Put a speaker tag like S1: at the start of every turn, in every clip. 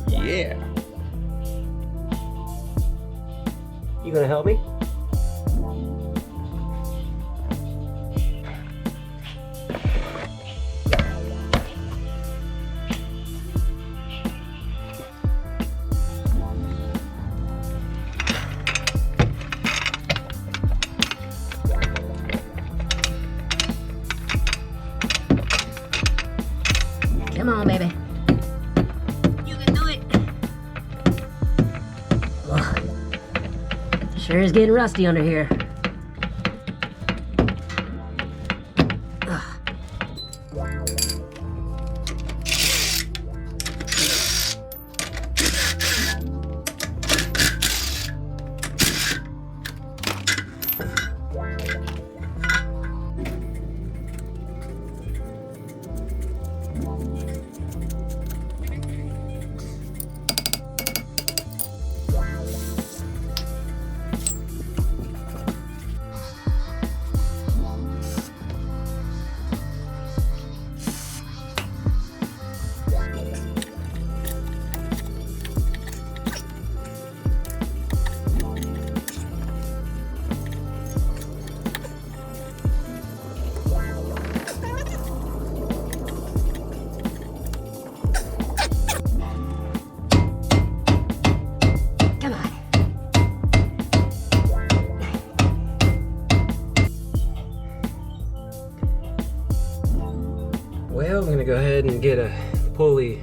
S1: Yeah. You gonna help me?
S2: Come on, baby. You can do it. Ugh. Sure is getting rusty under here.
S1: Well, I'm gonna go ahead and get a pulling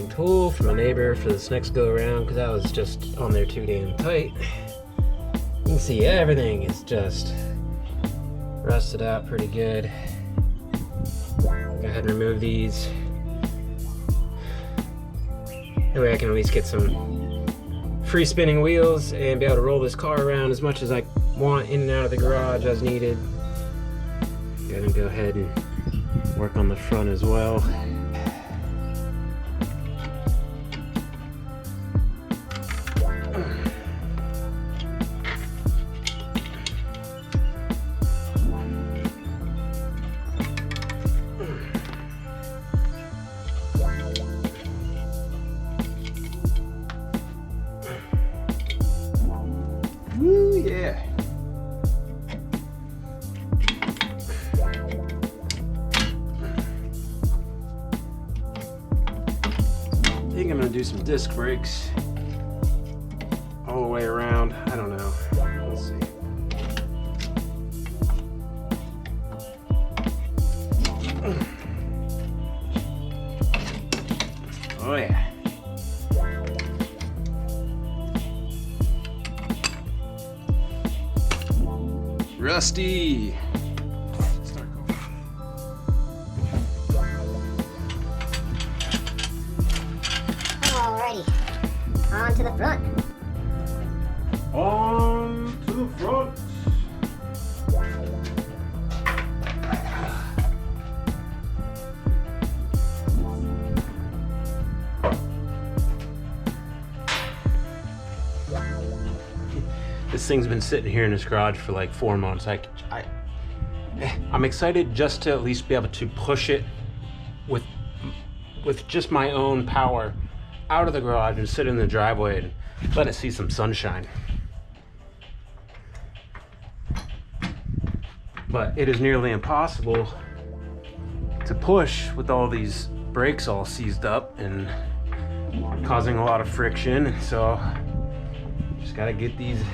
S1: tool from my neighbor for this next go around because that was just on there too damn tight. You can see everything is just rusted out pretty good. Go ahead and remove these. That way I can at least get some free spinning wheels and be able to roll this car around as much as I want in and out of the garage as needed. Gonna go ahead and work on the front as well. Woo, yeah. do some disc brakes all the way around. I don't know. Let's see. Oh yeah. Rusty.
S2: Alrighty. On to the front.
S1: On to the front. This thing's been sitting here in this garage for like 4 months. I'm excited just to at least be able to push it with just my own power out of the garage and sit in the driveway and let it see some sunshine. But it is nearly impossible to push with all these brakes all seized up and causing a lot of friction. So just gotta get these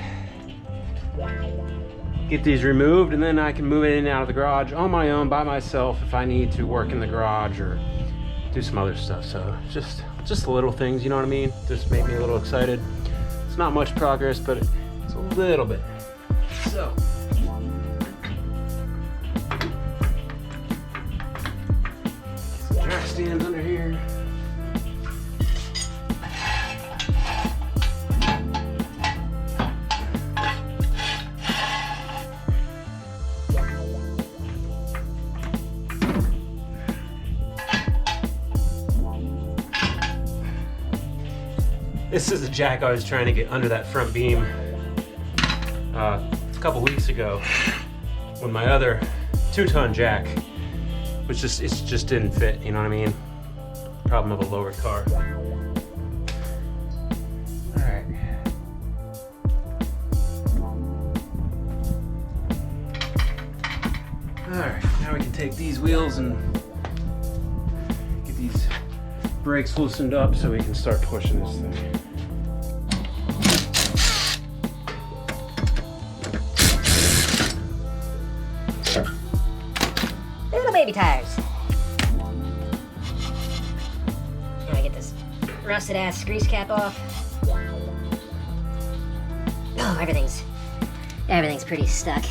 S1: removed, and then I can move it in and out of the garage on my own by myself if I need to work in the garage or do some other stuff. So just the little things, you know what I mean? Just made me a little excited. It's not much progress, but it's a little bit. So some jack stands under here. This is the jack I was trying to get under that front beam a couple weeks ago when my other 2-ton jack was it just didn't fit, you know what I mean? Problem of a lower car. Alright. Alright, now we can take these wheels and get these brakes loosened up so we can start pushing this thing.
S2: Little baby tires. Gotta get this rusted ass grease cap off. Oh, everything's pretty stuck.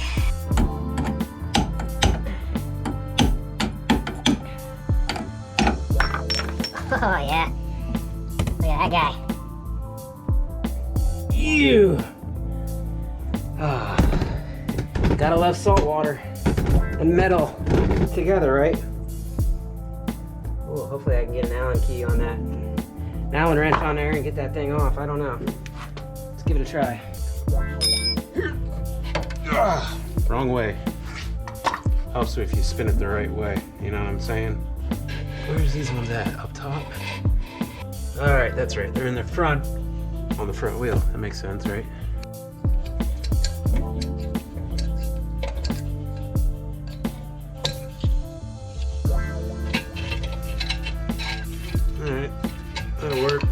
S2: Oh yeah. Look at that guy.
S1: Ew. Gotta love saltwater and metal together, right? Oh, hopefully I can get an Allen key on that. An Allen wrench on there and get that thing off. I don't know. Let's give it a try. Wrong way. Helps if you spin it the right way. You know what I'm saying? Where's these ones at? Up top? Alright, that's right. They're in the front, on the front wheel. That makes sense, right? Alright, that'll work.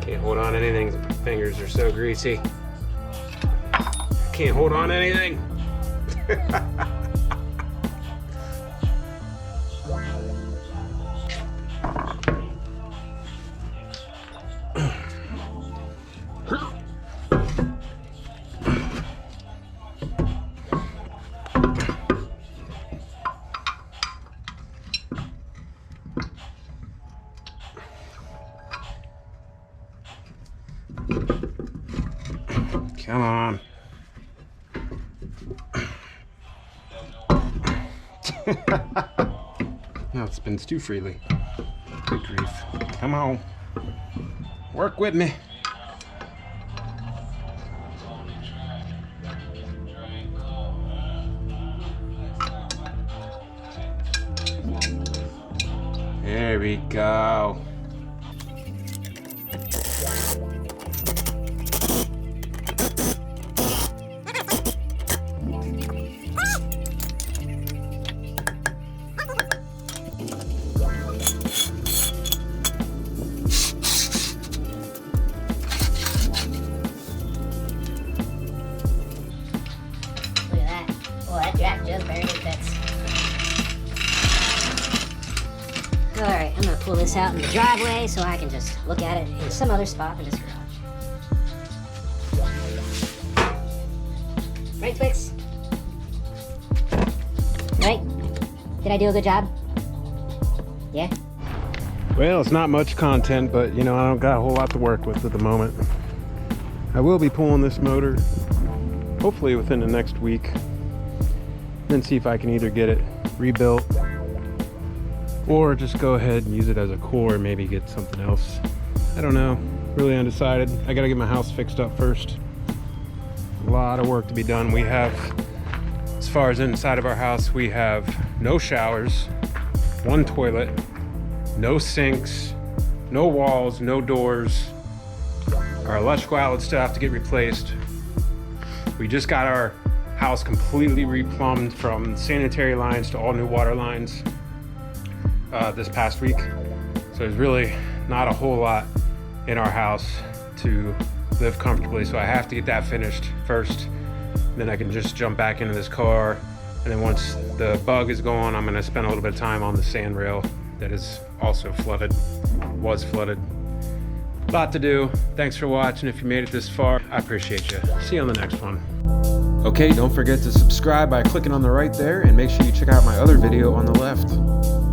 S1: Can't hold on to anything. My fingers are so greasy. Can't hold on to anything. Come on. Now it spins too freely. Good grief. Come on. Work with me. There we go.
S2: pull this out in the driveway so I can just look at it in some other spot in this garage. Right, Twix? Right? Did I do a good job? Yeah?
S1: Well, it's not much content, but you know, I don't got a whole lot to work with at the moment. I will be pulling this motor hopefully within the next week, then see if I can either get it rebuilt or just go ahead and use it as a core, maybe get something else. I don't know, really undecided. I gotta get my house fixed up first. A lot of work to be done. We have, as far as inside of our house, we have no showers, one toilet, no sinks, no walls, no doors. Our electrical outlets still have to get replaced. We just got our house completely replumbed from sanitary lines to all new water lines this past week. So there's really not a whole lot in our house to live comfortably. So I have to get that finished first. Then I can just jump back into this car. And then once the bug is gone, I'm gonna spend a little bit of time on the sand rail that is also flooded, was flooded. A lot to do. Thanks for watching. If you made it this far, I appreciate you. See you on the next one. Okay, don't forget to subscribe by clicking on the right there, and make sure you check out my other video on the left.